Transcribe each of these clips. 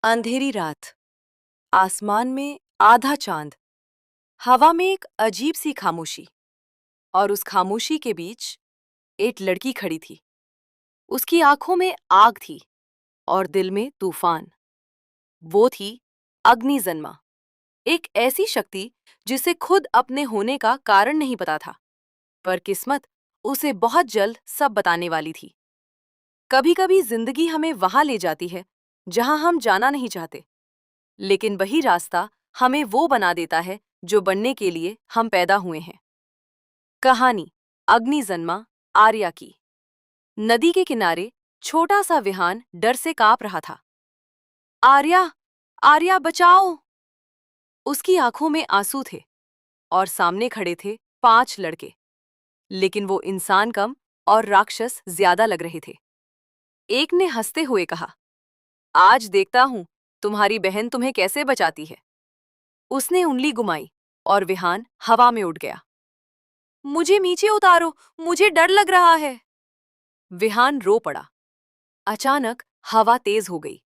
अंधेरी रात, आसमान में आधा चांद, हवा में एक अजीब सी खामोशी। और उस खामोशी के बीच एक लड़की खड़ी थी। उसकी आंखों में आग थी और दिल में तूफान। वो थी अग्निजन्मा, एक ऐसी शक्ति जिसे खुद अपने होने का कारण नहीं पता था, पर किस्मत उसे बहुत जल्द सब बताने वाली थी। कभी कभी जिंदगी हमें वहां ले जाती है जहां हम जाना नहीं चाहते, लेकिन वही रास्ता हमें वो बना देता है जो बनने के लिए हम पैदा हुए हैं। कहानी अग्निजन्मा आर्या की। नदी के किनारे छोटा सा विहान डर से कांप रहा था। आर्या, आर्या बचाओ! उसकी आंखों में आंसू थे और सामने खड़े थे 5 लड़के, लेकिन वो इंसान कम और राक्षस ज्यादा लग रहे थे। एक ने हंसते हुए कहा, आज देखता हूं तुम्हारी बहन तुम्हें कैसे बचाती है। उसने उंगली घुमाई और विहान हवा में उड़ गया। मुझे नीचे उतारो, मुझे डर लग रहा है। विहान रो पड़ा। अचानक हवा तेज हो गई,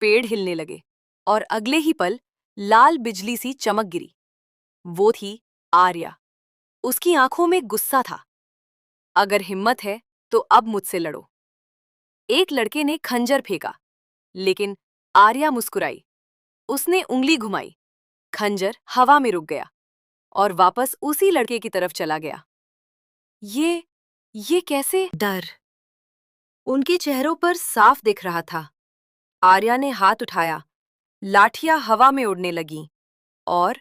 पेड़ हिलने लगे और अगले ही पल लाल बिजली सी चमक गिरी। वो थी आर्या। उसकी आंखों में गुस्सा था। अगर हिम्मत है तो अब मुझसे लड़ो। एक लड़के ने खंजर फेंका, लेकिन आर्या मुस्कुराई। उसने उंगली घुमाई, खंजर हवा में रुक गया और वापस उसी लड़के की तरफ चला गया। ये कैसे? डर उनके चेहरों पर साफ दिख रहा था। आर्या ने हाथ उठाया, लाठियां हवा में उड़ने लगीं और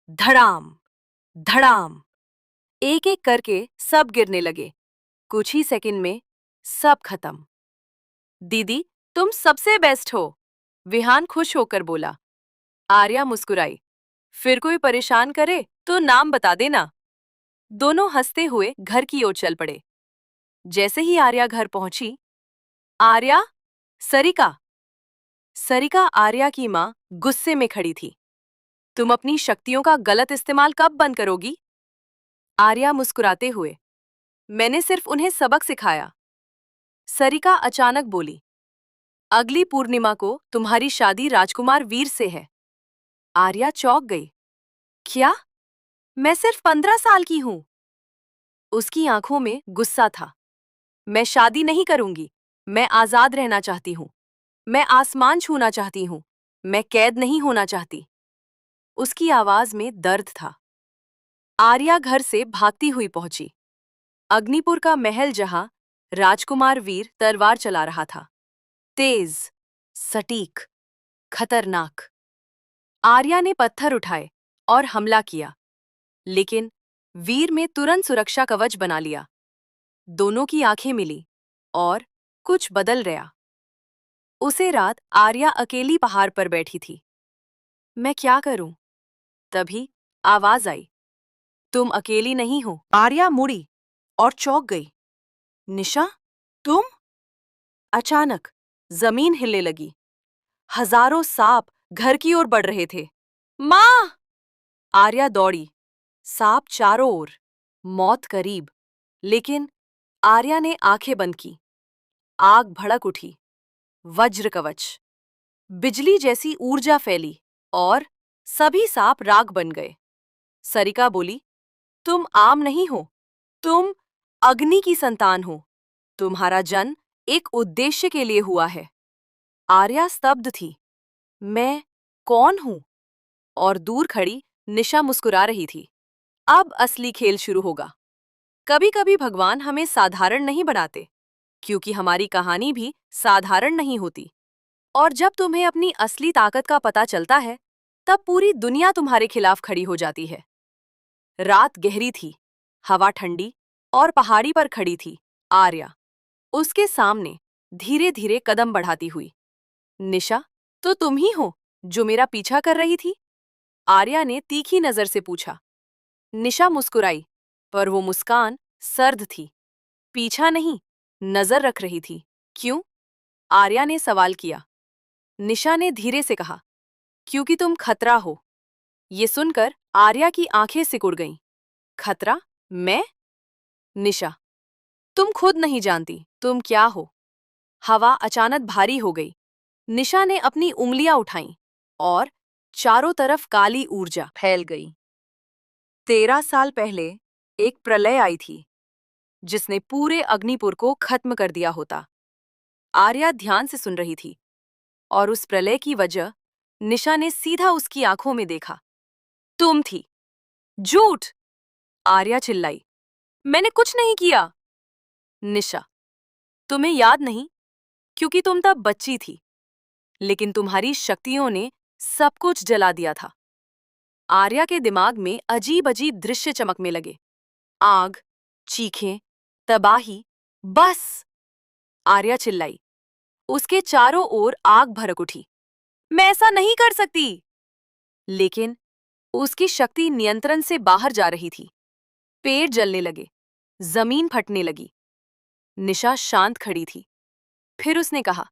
धड़ाम धड़ाम, एक एक करके सब गिरने लगे। कुछ ही सेकंड में सब खत्म। दीदी, तुम सबसे बेस्ट हो, विहान खुश होकर बोला। आर्या मुस्कुराई। फिर कोई परेशान करे तो नाम बता देना। दोनों हंसते हुए घर की ओर चल पड़े। जैसे ही आर्या घर पहुंची, आर्या, सरिका। सरिका आर्या की मां गुस्से में खड़ी थी। तुम अपनी शक्तियों का गलत इस्तेमाल कब बंद करोगी? आर्या मुस्कुराते हुए, मैंने सिर्फ उन्हें सबक सिखाया। सरिका अचानक बोली, अगली पूर्णिमा को तुम्हारी शादी राजकुमार वीर से है। आर्या चौंक गई। क्या? मैं सिर्फ 15 साल की हूं। उसकी आंखों में गुस्सा था। मैं शादी नहीं करूंगी। मैं आजाद रहना चाहती हूं। मैं आसमान छूना चाहती हूं। मैं कैद नहीं होना चाहती। उसकी आवाज में दर्द था। आर्या घर से भागती हुई पहुंची। अग्निपुर का महल जहां राजकुमार वीर तलवार चला रहा था। तेज, सटीक, खतरनाक। आर्या ने पत्थर उठाए और हमला किया, लेकिन वीर में तुरंत सुरक्षा कवच बना लिया। दोनों की आंखें मिली और कुछ बदल गया। उसे रात आर्या अकेली पहाड़ पर बैठी थी। मैं क्या करूं? तभी आवाज आई, तुम अकेली नहीं हो। आर्या मुड़ी और चौंक गई। निशा, तुम? अचानक जमीन हिलने लगी। हजारों सांप घर की ओर बढ़ रहे थे। मां! आर्या दौड़ी। सांप चारों ओर, मौत करीब। लेकिन आर्या ने आंखें बंद की। आग भड़क उठी। वज्र कवच, बिजली जैसी ऊर्जा फैली और सभी सांप राख बन गए। सरिका बोली, तुम आम नहीं हो, तुम अग्नि की संतान हो। तुम्हारा जन्म एक उद्देश्य के लिए हुआ है। आर्या स्तब्ध थी। मैं कौन हूं? और दूर खड़ी निशा मुस्कुरा रही थी। अब असली खेल शुरू होगा। कभी कभी भगवान हमें साधारण नहीं बनाते, क्योंकि हमारी कहानी भी साधारण नहीं होती। और जब तुम्हें अपनी असली ताकत का पता चलता है, तब पूरी दुनिया तुम्हारे खिलाफ खड़ी हो जाती है। रात गहरी थी, हवा ठंडी, और पहाड़ी पर खड़ी थी आर्या। उसके सामने धीरे धीरे कदम बढ़ाती हुई। निशा, तो तुम ही हो जो मेरा पीछा कर रही थी? आर्या ने तीखी नजर से पूछा। निशा मुस्कुराई, पर वो मुस्कान सर्द थी। पीछा नहीं, नजर रख रही थी। क्यों? आर्या ने सवाल किया। निशा ने धीरे से कहा, क्योंकि तुम खतरा हो। ये सुनकर आर्या की आंखें सिकुड़ गईं। खतरा? मैं? निशा, तुम खुद नहीं जानती तुम क्या हो। हवा अचानक भारी हो गई। निशा ने अपनी उंगलियां उठाईं और चारों तरफ काली ऊर्जा फैल गई। 13 साल पहले एक प्रलय आई थी जिसने पूरे अग्निपुर को खत्म कर दिया होता। आर्या ध्यान से सुन रही थी और उस प्रलय की वजह निशा ने सीधा उसकी आंखों में देखा। तुम थी। झूठ! आर्या चिल्लाई। मैंने कुछ नहीं किया। निशा, तुम्हें याद नहीं क्योंकि तुम तब बच्ची थी, लेकिन तुम्हारी शक्तियों ने सब कुछ जला दिया था। आर्या के दिमाग में अजीब अजीब दृश्य चमकने लगे। आग, चीखें, तबाही। बस! आर्या चिल्लाई। उसके चारों ओर आग भड़क उठी। मैं ऐसा नहीं कर सकती। लेकिन उसकी शक्ति नियंत्रण से बाहर जा रही थी। पेड़ जलने लगे, जमीन फटने लगी। निशा शांत खड़ी थी। फिर उसने कहा,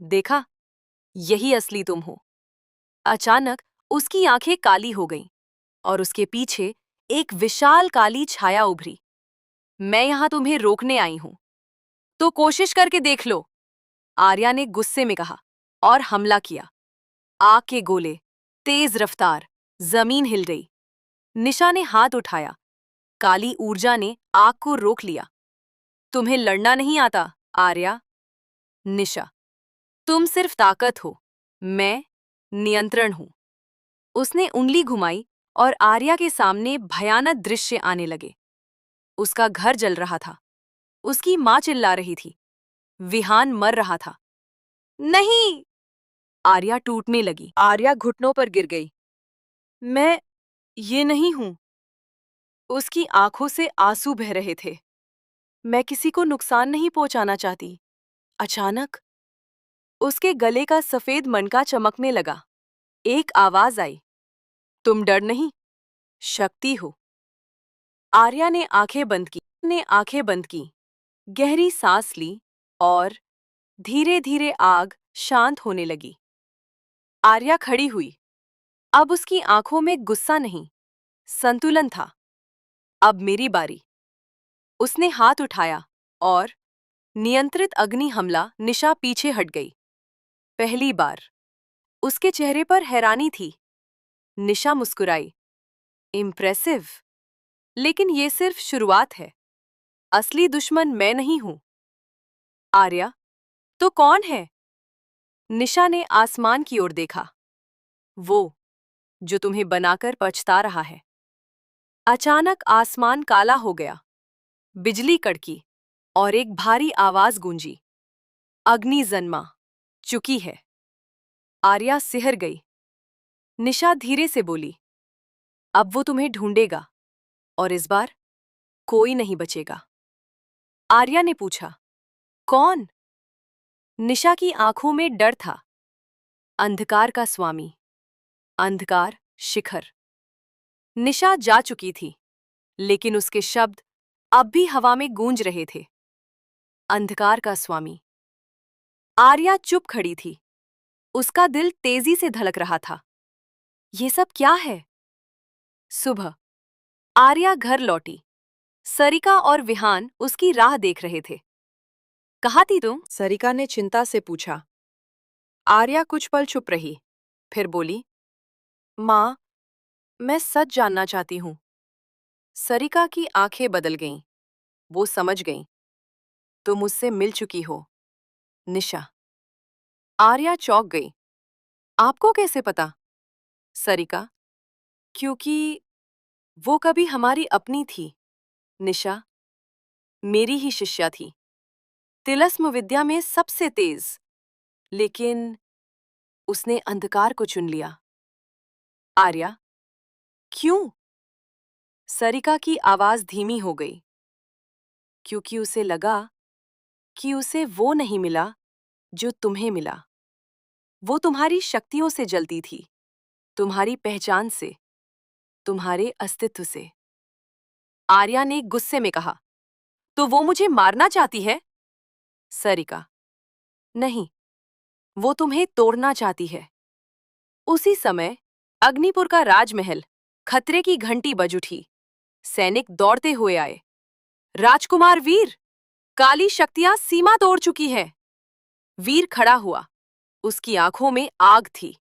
देखा, यही असली तुम हो। अचानक उसकी आंखें काली हो गईं और उसके पीछे एक विशाल काली छाया उभरी। मैं यहां तुम्हें रोकने आई हूं, तो कोशिश करके देख लो, आर्या ने गुस्से में कहा और हमला किया। आग के गोले, तेज रफ्तार, जमीन हिल गई। निशा ने हाथ उठाया। काली ऊर्जा ने आग को रोक लिया। तुम्हें लड़ना नहीं आता, आर्या। निशा, तुम सिर्फ ताकत हो, मैं नियंत्रण हूं। उसने उंगली घुमाई और आर्या के सामने भयानक दृश्य आने लगे। उसका घर जल रहा था। उसकी मां चिल्ला रही थी। विहान मर रहा था। नहीं! आर्या टूटने लगी। आर्या घुटनों पर गिर गई। मैं ये नहीं हूं। उसकी आंखों से आंसू बह रहे थे। मैं किसी को नुकसान नहीं पहुंचाना चाहती। अचानक उसके गले का सफेद मनका चमकने लगा। एक आवाज आई, तुम डर नहीं, शक्ति हो। आर्या ने आंखें बंद की, गहरी सांस ली और धीरे धीरे आग शांत होने लगी। आर्या खड़ी हुई। अब उसकी आंखों में गुस्सा नहीं, संतुलन था। अब मेरी बारी। उसने हाथ उठाया और नियंत्रित अग्नि हमला। निशा पीछे हट गई। पहली बार उसके चेहरे पर हैरानी थी। निशा मुस्कुराई। इम्प्रेसिव, लेकिन ये सिर्फ शुरुआत है। असली दुश्मन मैं नहीं हूं। आर्या, तो कौन है? निशा ने आसमान की ओर देखा। वो जो तुम्हें बनाकर पछता रहा है। अचानक आसमान काला हो गया। बिजली कड़की और एक भारी आवाज गूंजी। अग्नि जन्मा चुकी है। आर्या सिहर गई। निशा धीरे से बोली, अब वो तुम्हें ढूंढेगा और इस बार कोई नहीं बचेगा। आर्या ने पूछा, कौन? निशा की आंखों में डर था। अंधकार का स्वामी, अंधकार शिखर। निशा जा चुकी थी, लेकिन उसके शब्द अब भी हवा में गूंज रहे थे। अंधकार का स्वामी। आर्या चुप खड़ी थी। उसका दिल तेजी से धड़क रहा था। ये सब क्या है? सुबह आर्या घर लौटी। सरिका और विहान उसकी राह देख रहे थे। कहाँ थी तुम? सरिका ने चिंता से पूछा। आर्या कुछ पल चुप रही, फिर बोली, माँ, मैं सच जानना चाहती हूँ। सरिका की आंखें बदल गईं। वो समझ गईं। तुम मुझसे मिल चुकी हो, निशा। आर्या चौंक गई। आपको कैसे पता? सरिका, क्योंकि वो कभी हमारी अपनी थी। निशा, मेरी ही शिष्या थी। तिलस्म विद्या में सबसे तेज, लेकिन उसने अंधकार को चुन लिया। आर्या, क्यों? सरिका की आवाज धीमी हो गई। क्योंकि उसे लगा कि उसे वो नहीं मिला जो तुम्हें मिला। वो तुम्हारी शक्तियों से जलती थी, तुम्हारी पहचान से, तुम्हारे अस्तित्व से। आर्या ने गुस्से में कहा, तो वो मुझे मारना चाहती है? सरिका, नहीं, वो तुम्हें तोड़ना चाहती है। उसी समय अग्निपुर का राजमहल, खतरे की घंटी बज उठी। सैनिक दौड़ते हुए आए। राजकुमार वीर, काली शक्तियां सीमा तोड़ चुकी है। वीर खड़ा हुआ। उसकी आंखों में आग थी।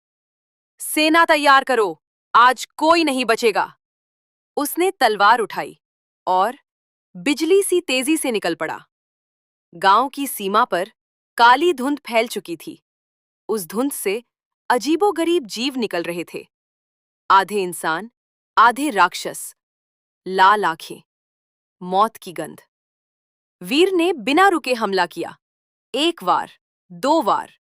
सेना तैयार करो, आज कोई नहीं बचेगा। उसने तलवार उठाई और बिजली सी तेजी से निकल पड़ा। गांव की सीमा पर काली धुंध फैल चुकी थी। उस धुंध से अजीबोगरीब जीव निकल रहे थे। आधे इंसान, आधे राक्षस, लाल आंखें, मौत की गंध। वीर ने बिना रुके हमला किया। एक बार, दो बार,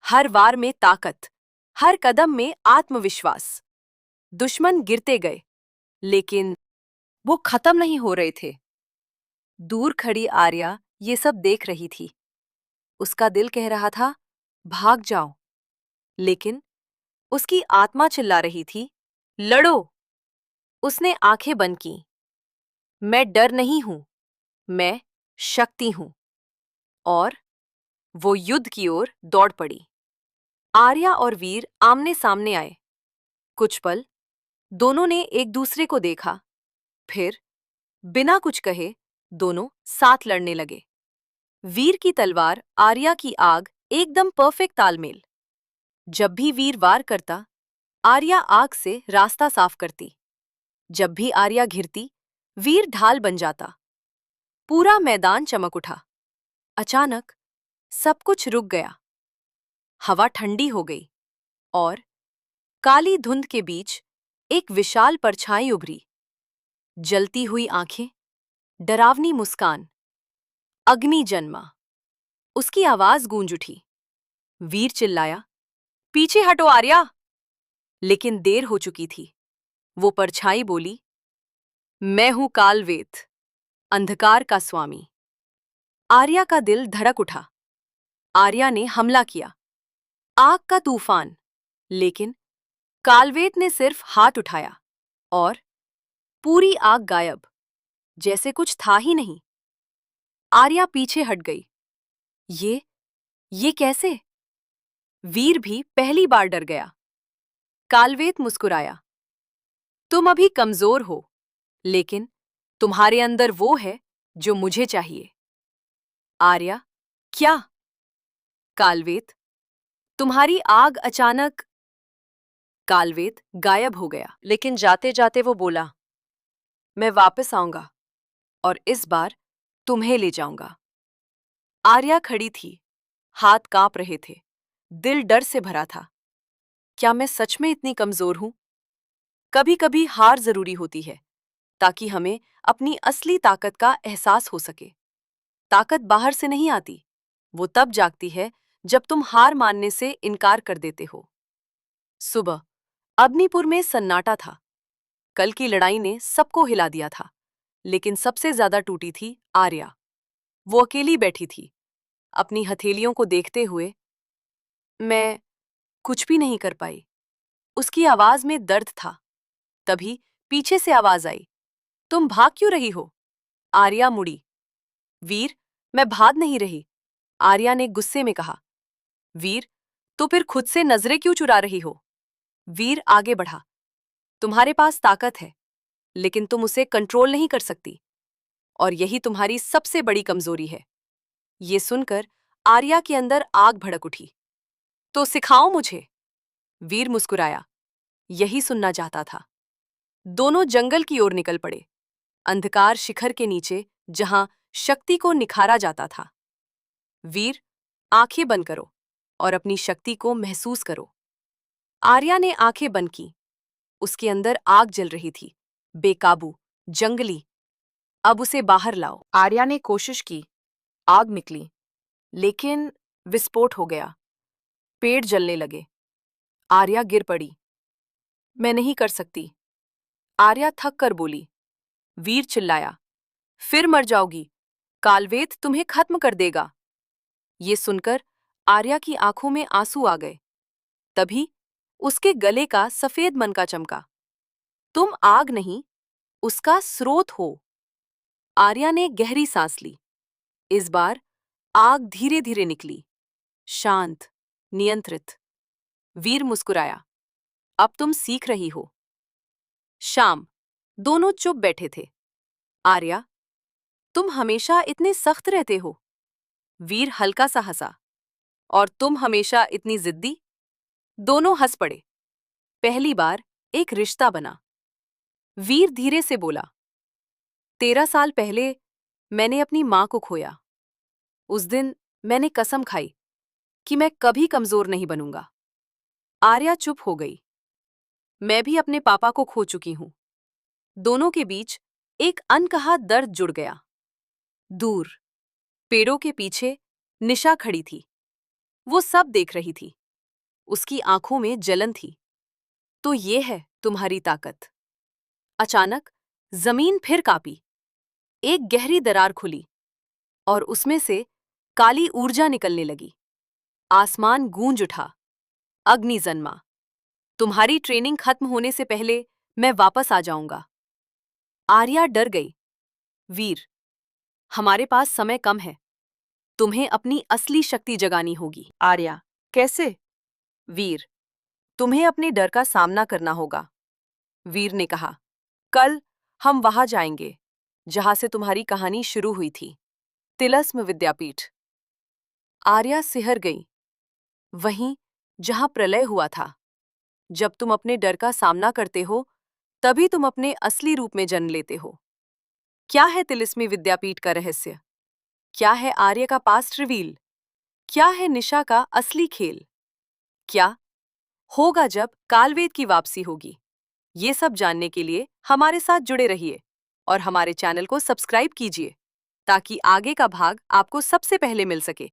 हर वार में ताकत, हर कदम में आत्मविश्वास। दुश्मन गिरते गए, लेकिन वो खत्म नहीं हो रहे थे। दूर खड़ी आर्या ये सब देख रही थी। उसका दिल कह रहा था, भाग जाओ, लेकिन उसकी आत्मा चिल्ला रही थी, लड़ो। उसने आंखें बंद की। मैं डर नहीं हूं, मैं शक्ति हूं। और वो युद्ध की ओर दौड़ पड़ी। आर्या और वीर आमने सामने आए। कुछ पल दोनों ने एक दूसरे को देखा, फिर बिना कुछ कहे दोनों साथ लड़ने लगे। वीर की तलवार, आर्या की आग, एकदम परफेक्ट तालमेल। जब भी वीर वार करता, आर्या आग से रास्ता साफ करती। जब भी आर्या घिरती, वीर ढाल बन जाता। पूरा मैदान चमक उठा। अचानक सब कुछ रुक गया। हवा ठंडी हो गई और काली धुंध के बीच एक विशाल परछाई उभरी। जलती हुई आंखें, डरावनी मुस्कान, अग्नि जन्मा। उसकी आवाज गूंज उठी। वीर चिल्लाया, पीछे हटो आर्या। लेकिन देर हो चुकी थी। वो परछाई बोली, मैं हूं कालवेत, अंधकार का स्वामी। आर्या का दिल धड़क उठा। आर्या ने हमला किया। आग का तूफान। लेकिन कालवेत ने सिर्फ हाथ उठाया और पूरी आग गायब, जैसे कुछ था ही नहीं। आर्या पीछे हट गई। ये कैसे? वीर भी पहली बार डर गया। कालवेत मुस्कुराया, तुम अभी कमजोर हो, लेकिन तुम्हारे अंदर वो है जो मुझे चाहिए। आर्या, क्या? कालवेत, तुम्हारी आग अचानक। कालवेत गायब हो गया, लेकिन जाते जाते वो बोला, मैं वापस आऊंगा और इस बार तुम्हें ले जाऊंगा। आर्या खड़ी थी, हाथ कांप रहे थे, दिल डर से भरा था। क्या मैं सच में इतनी कमजोर हूं? कभी कभी हार जरूरी होती है, ताकि हमें अपनी असली ताकत का एहसास हो सके। ताकत बाहर से नहीं आती, वो तब जागती है जब तुम हार मानने से इनकार कर देते हो। सुबह अग्निपुर में सन्नाटा था। कल की लड़ाई ने सबको हिला दिया था, लेकिन सबसे ज्यादा टूटी थी आर्या। वो अकेली बैठी थी, अपनी हथेलियों को देखते हुए। मैं कुछ भी नहीं कर पाई। उसकी आवाज में दर्द था। तभी पीछे से आवाज आई, तुम भाग क्यों रही हो? आर्या मुड़ी। वीर, मैं भाग नहीं रही, आर्या ने गुस्से में कहा। वीर, तो फिर खुद से नजरें क्यों चुरा रही हो? वीर आगे बढ़ा। तुम्हारे पास ताकत है, लेकिन तुम उसे कंट्रोल नहीं कर सकती, और यही तुम्हारी सबसे बड़ी कमजोरी है। ये सुनकर आर्या के अंदर आग भड़क उठी। तो सिखाओ मुझे। वीर मुस्कुराया, यही सुनना चाहता था। दोनों जंगल की ओर निकल पड़े, अंधकार शिखर के नीचे, जहां शक्ति को निखारा जाता था। वीर, आंखें बंद करो और अपनी शक्ति को महसूस करो। आर्या ने आंखें बंद की। उसके अंदर आग जल रही थी, बेकाबू, जंगली। अब उसे बाहर लाओ। आर्या ने कोशिश की। आग निकली, लेकिन विस्फोट हो गया। पेड़ जलने लगे। आर्या गिर पड़ी। मैं नहीं कर सकती, आर्या थक कर बोली। वीर चिल्लाया, फिर मर जाओगी, कालवेत तुम्हें खत्म कर देगा। ये सुनकर आर्या की आंखों में आंसू आ गए। तभी उसके गले का सफेद मनका चमका। तुम आग नहीं, उसका स्रोत हो। आर्या ने गहरी सांस ली। इस बार आग धीरे धीरे निकली, शांत, नियंत्रित। वीर मुस्कुराया, अब तुम सीख रही हो। शाम, दोनों चुप बैठे थे। आर्या, तुम हमेशा इतने सख्त रहते हो। वीर हल्का सा हंसा। और तुम हमेशा इतनी जिद्दी? दोनों हंस पड़े। पहली बार एक रिश्ता बना। वीर धीरे से बोला, 13 साल पहले मैंने अपनी मां को खोया। उस दिन मैंने कसम खाई कि मैं कभी कमजोर नहीं बनूंगा। आर्या चुप हो गई। मैं भी अपने पापा को खो चुकी हूं। दोनों के बीच एक अनकहा दर्द जुड़ गया। दूर पेड़ों के पीछे निशा खड़ी थी। वो सब देख रही थी। उसकी आंखों में जलन थी। तो ये है तुम्हारी ताकत। अचानक जमीन फिर कांपी। एक गहरी दरार खुली और उसमें से काली ऊर्जा निकलने लगी। आसमान गूंज उठा। अग्नि जन्मा। तुम्हारी ट्रेनिंग खत्म होने से पहले मैं वापस आ जाऊंगा। आर्या डर गई। वीर, हमारे पास समय कम है। तुम्हें अपनी असली शक्ति जगानी होगी। आर्या, कैसे? वीर, तुम्हें अपने डर का सामना करना होगा। वीर ने कहा, कल हम वहां जाएंगे जहां से तुम्हारी कहानी शुरू हुई थी, तिलस्म विद्यापीठ। आर्या सिहर गई। वहीं जहां प्रलय हुआ था। जब तुम अपने डर का सामना करते हो, तभी तुम अपने असली रूप में जन्म लेते हो। क्या है तिलिस्मी विद्यापीठ का रहस्य? क्या है आर्य का पास्ट रिवील? क्या है निशा का असली खेल? क्या होगा जब कालवेद की वापसी होगी? ये सब जानने के लिए हमारे साथ जुड़े रहिए और हमारे चैनल को सब्सक्राइब कीजिए ताकि आगे का भाग आपको सबसे पहले मिल सके।